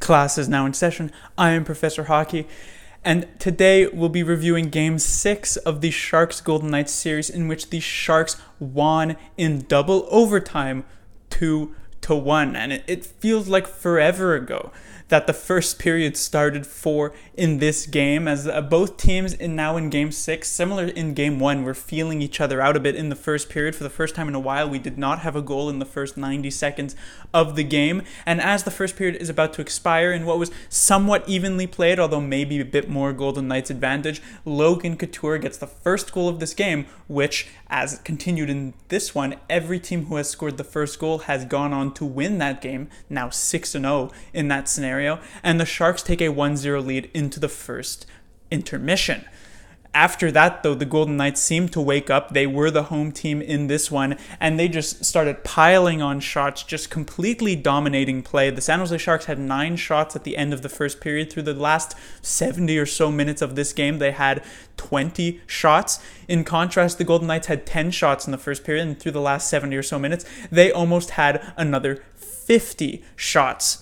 Class is now in session. I am Professor Hockey, and today we'll be reviewing Game 6 of the Sharks Golden Knights series, in which the Sharks won in double overtime 2-1. And it feels like forever ago that the first period started for in this game, as both teams now in Game 6, similar in Game 1, were feeling each other out a bit in the first period. For the first time in a while, we did not have a goal in the first 90 seconds of the game, and as the first period is about to expire in what was somewhat evenly played, although maybe a bit more Golden Knights advantage, Logan Couture gets the first goal of this game, which, as continued in this one, every team who has scored the first goal has gone on to win that game, now 6-0 in that scenario, and the Sharks take a 1-0 lead into the first intermission. After that, though, the Golden Knights seemed to wake up. They were the home team in this one, and they just started piling on shots, just completely dominating play. The San Jose Sharks had 9 shots at the end of the first period. Through the last 70 or so minutes of this game, they had 20 shots. In contrast, the Golden Knights had 10 shots in the first period, and through the last 70 or so minutes, they almost had another 50 shots.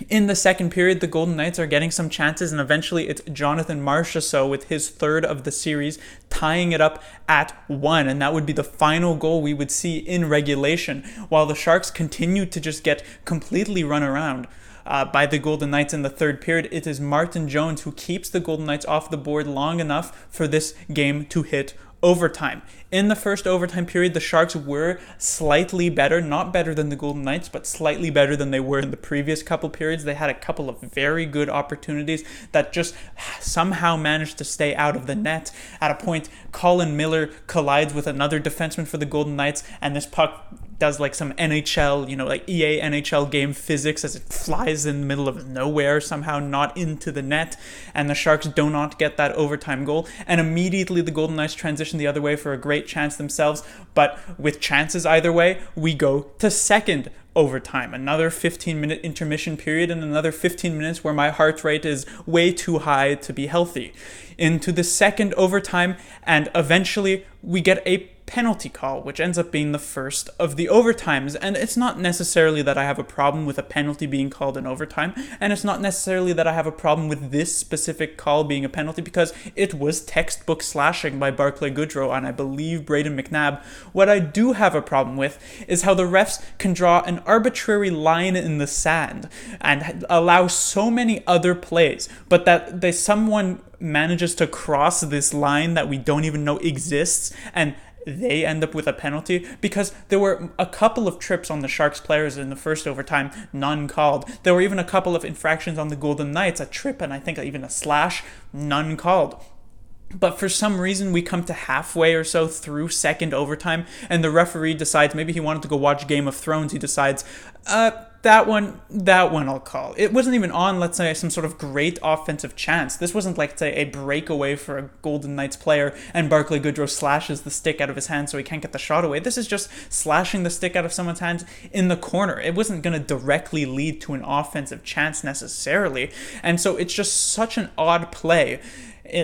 In the second period, the Golden Knights are getting some chances, and eventually it's Jonathan Marchessault with his third of the series, tying it up at 1, and that would be the final goal we would see in regulation, while the Sharks continue to just get completely run around by the Golden Knights in the third period. It is Martin Jones who keeps the Golden Knights off the board long enough for this game to hit overtime. In the first overtime period, the Sharks were slightly better, not better than the Golden Knights, but slightly better than they were in the previous couple periods. They had a couple of very good opportunities that just somehow managed to stay out of the net. At a point, Colin Miller collides with another defenseman for the Golden Knights, and this puck does like some NHL, like EA NHL game physics as it flies in the middle of nowhere, somehow not into the net, and the Sharks do not get that overtime goal, and immediately the Golden Knights transition the other way for a great chance themselves, but with chances either way, we go to second overtime, another 15-minute intermission period, and another 15 minutes where my heart rate is way too high to be healthy. Into the second overtime, and eventually we get a penalty call, which ends up being the first of the overtimes. And it's not necessarily that I have a problem with a penalty being called in overtime, and it's not necessarily that I have a problem with this specific call being a penalty, because it was textbook slashing by Barclay Goodrow on, I believe, Brayden McNabb. What I do have a problem with is how the refs can draw an arbitrary line in the sand and allow so many other plays, but that someone manages to cross this line that we don't even know exists, and they end up with a penalty, because there were a couple of trips on the Sharks players in the first overtime, none called. There were even a couple of infractions on the Golden Knights, a trip and I think even a slash, none called. But for some reason, we come to halfway or so through second overtime, and the referee decides, maybe he wanted to go watch Game of Thrones, he decides, that one I'll call. It wasn't even on, let's say, some sort of great offensive chance. This wasn't like, say, a breakaway for a Golden Knights player and Barclay Goodrow slashes the stick out of his hand so he can't get the shot away. This is just slashing the stick out of someone's hands in the corner. It wasn't going to directly lead to an offensive chance necessarily. And so it's just such an odd play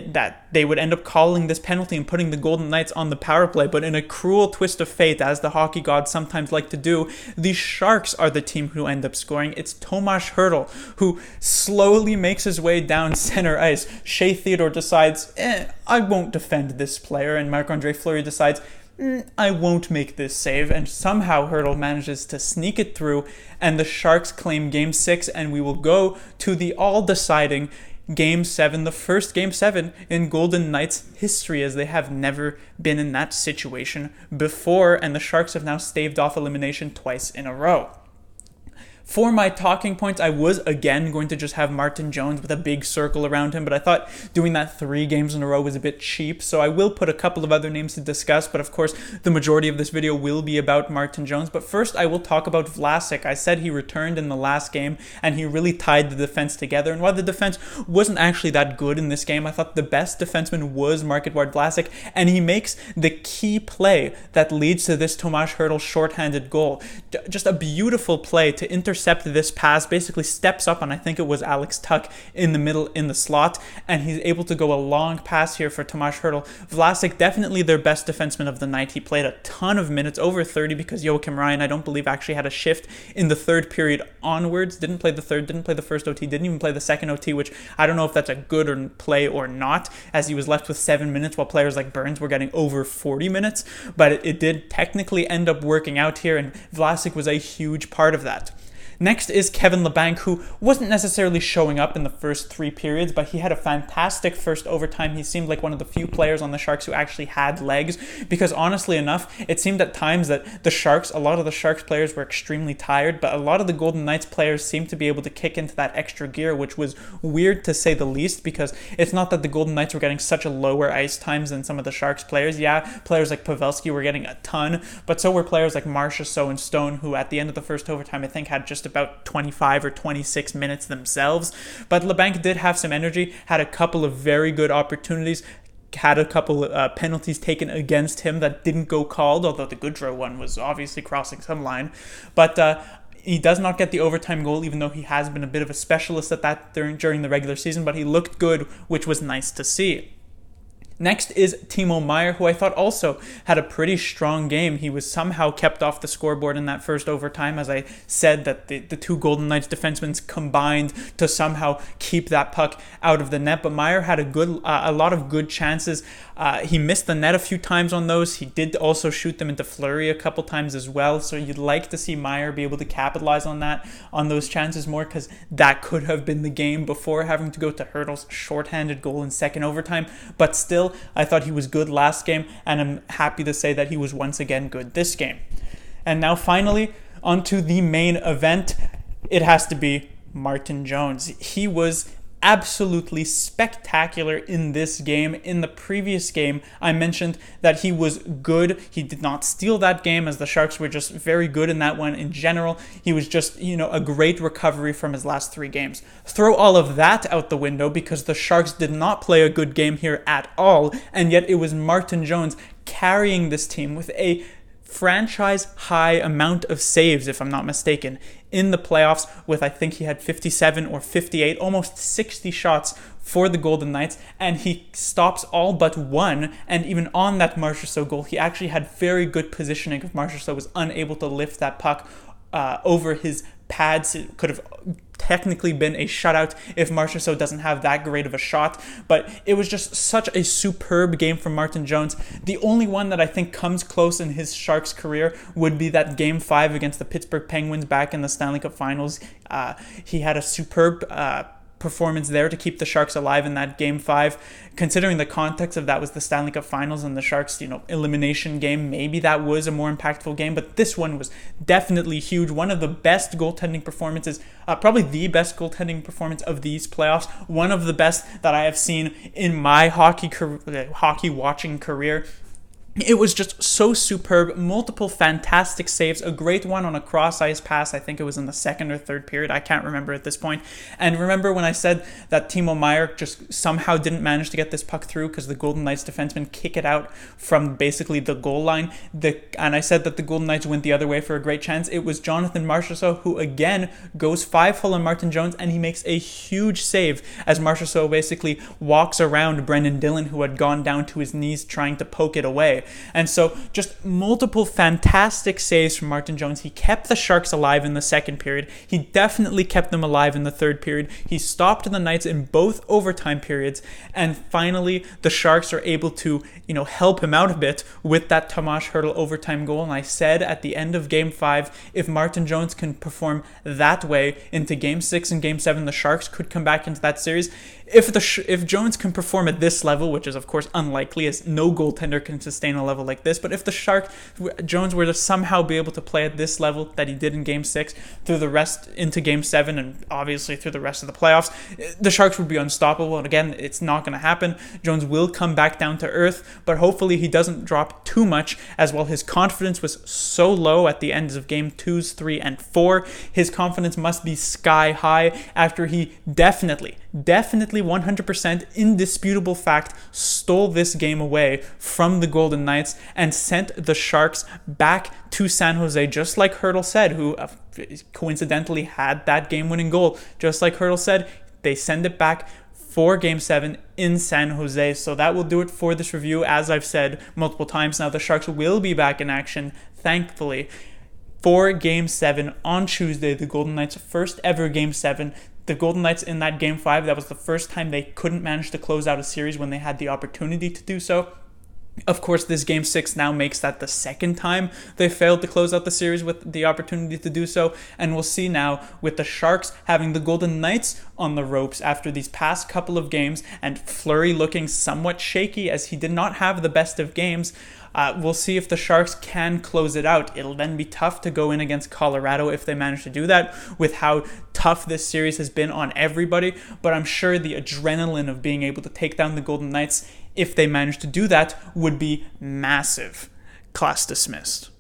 that they would end up calling this penalty and putting the Golden Knights on the power play. But in a cruel twist of fate, as the hockey gods sometimes like to do, the Sharks are the team who end up scoring. It's Tomas Hertl who slowly makes his way down center ice. Shea Theodore decides, I won't defend this player, and Marc-Andre Fleury decides, I won't make this save, and somehow Hertl manages to sneak it through, and the Sharks claim Game 6, and we will go to the all-deciding Game 7, the first Game 7 in Golden Knights history, as they have never been in that situation before, and the Sharks have now staved off elimination twice in a row. For my talking points, I was again going to just have Martin Jones with a big circle around him, but I thought doing that 3 games in a row was a bit cheap, so I will put a couple of other names to discuss, but of course the majority of this video will be about Martin Jones. But first I will talk about Vlasic. I said he returned in the last game, and he really tied the defense together, and while the defense wasn't actually that good in this game, I thought the best defenseman was Marc-Edouard Vlasic, and he makes the key play that leads to this Tomas Hertl shorthanded goal. Just a beautiful play to intercept intercept this pass, basically steps up, and I think it was Alex Tuck in the middle in the slot, and he's able to go a long pass here for Tomáš Hertl. Vlasic, definitely their best defenseman of the night. He played a ton of minutes, over 30, because Joakim Ryan, I don't believe, actually had a shift in the third period onwards. Didn't play the third, didn't play the first OT, didn't even play the second OT, which I don't know if that's a good play or not, as he was left with 7 minutes while players like Burns were getting over 40 minutes. But it did technically end up working out here, and Vlasic was a huge part of that. Next is Kevin Labanc, who wasn't necessarily showing up in the first 3 periods, but he had a fantastic first overtime. He seemed like one of the few players on the Sharks who actually had legs, because honestly enough, it seemed at times that a lot of the Sharks players were extremely tired, but a lot of the Golden Knights players seemed to be able to kick into that extra gear, which was weird to say the least, because it's not that the Golden Knights were getting such a lower ice times than some of the Sharks players. Yeah, players like Pavelski were getting a ton, but so were players like Marchessault and Stone, who at the end of the first overtime I think had just about 25 or 26 minutes themselves. But Labanc did have some energy, had a couple of very good opportunities, had a couple penalties taken against him that didn't go called, although the Goodrow one was obviously crossing some line. But he does not get the overtime goal, even though he has been a bit of a specialist at that during the regular season, but he looked good, which was nice to see. Next is Timo Meier, who I thought also had a pretty strong game. He was somehow kept off the scoreboard in that first overtime. As I said, that the two Golden Knights defensemen combined to somehow keep that puck out of the net. But Meier had a lot of good chances. He missed the net a few times on those. He did also shoot them into Fleury a couple times as well. So you'd like to see Meier be able to capitalize on those chances more, because that could have been the game before having to go to Hertl's shorthanded goal in second overtime. But still, I thought he was good last game, and I'm happy to say that he was once again good this game. And now finally, onto the main event. It has to be Martin Jones. He was absolutely spectacular in this game. In the previous game, I mentioned that he was good. He did not steal that game, as the Sharks were just very good in that one in general. He was just, a great recovery from his last 3 games. Throw all of that out the window, because the Sharks did not play a good game here at all, and yet it was Martin Jones carrying this team with a franchise high amount of saves, if I'm not mistaken, in the playoffs, with I think he had 57 or 58, almost 60 shots for the Golden Knights, and he stops all but one. And even on that Marchessault goal, he actually had very good positioning. If Marchessault was unable to lift that puck over his pads, it could have technically been a shutout if Marchessault doesn't have that great of a shot. But it was just such a superb game from Martin Jones. The only one that I think comes close in his Sharks career would be that Game 5 against the Pittsburgh Penguins back in the Stanley Cup Finals. He had a superb performance there to keep the Sharks alive in that Game 5. Considering the context of that was the Stanley Cup Finals and the Sharks, elimination game, maybe that was a more impactful game, but this one was definitely huge. One of the best goaltending performances, probably the best goaltending performance of these playoffs, one of the best that I have seen in my hockey watching career. It was just so superb. Multiple fantastic saves. A great one on a cross-ice pass. I think it was in the second or third period. I can't remember at this point. And remember when I said that Timo Meier just somehow didn't manage to get this puck through because the Golden Knights defensemen kick it out from basically the goal line. And I said that the Golden Knights went the other way for a great chance. It was Jonathan Marchessault who again goes 5-hole on Martin Jones, and he makes a huge save as Marchessault basically walks around Brendan Dillon, who had gone down to his knees trying to poke it away. And so just multiple fantastic saves from Martin Jones. He kept the Sharks alive in the second period. He definitely kept them alive in the third period. He stopped the Knights in both overtime periods. And finally, the Sharks are able to, help him out a bit with that Tomáš Hertl overtime goal. And I said at the end of Game 5, if Martin Jones can perform that way into Game 6 and Game 7, the Sharks could come back into that series. If Jones can perform at this level, which is of course unlikely, as no goaltender can sustain a level like this, but if Jones were to somehow be able to play at this level that he did in Game 6 through the rest into Game 7 and obviously through the rest of the playoffs, the Sharks would be unstoppable. And again, it's not going to happen. Jones will come back down to earth, but hopefully he doesn't drop too much, as while his confidence was so low at the ends of Game 2s, 3, and 4, his confidence must be sky high after he definitely definitely 100% indisputable fact, stole this game away from the Golden Knights and sent the Sharks back to San Jose, just like Hertl said, who coincidentally had that game-winning goal. Just like Hertl said, they send it back for Game 7 in San Jose. So that will do it for this review. As I've said multiple times now, the Sharks will be back in action, thankfully, for Game 7 on Tuesday, the Golden Knights' first ever Game 7. The Golden Knights in that Game 5, that was the first time they couldn't manage to close out a series when they had the opportunity to do so. Of course, this Game 6 now makes that the second time they failed to close out the series with the opportunity to do so, and we'll see now with the Sharks having the Golden Knights on the ropes after these past couple of games, and Fleury looking somewhat shaky as he did not have the best of games. We'll see if the Sharks can close it out. It'll then be tough to go in against Colorado if they manage to do that, with how tough this series has been on everybody, but I'm sure the adrenaline of being able to take down the Golden Knights, if they manage to do that, would be massive. Class dismissed.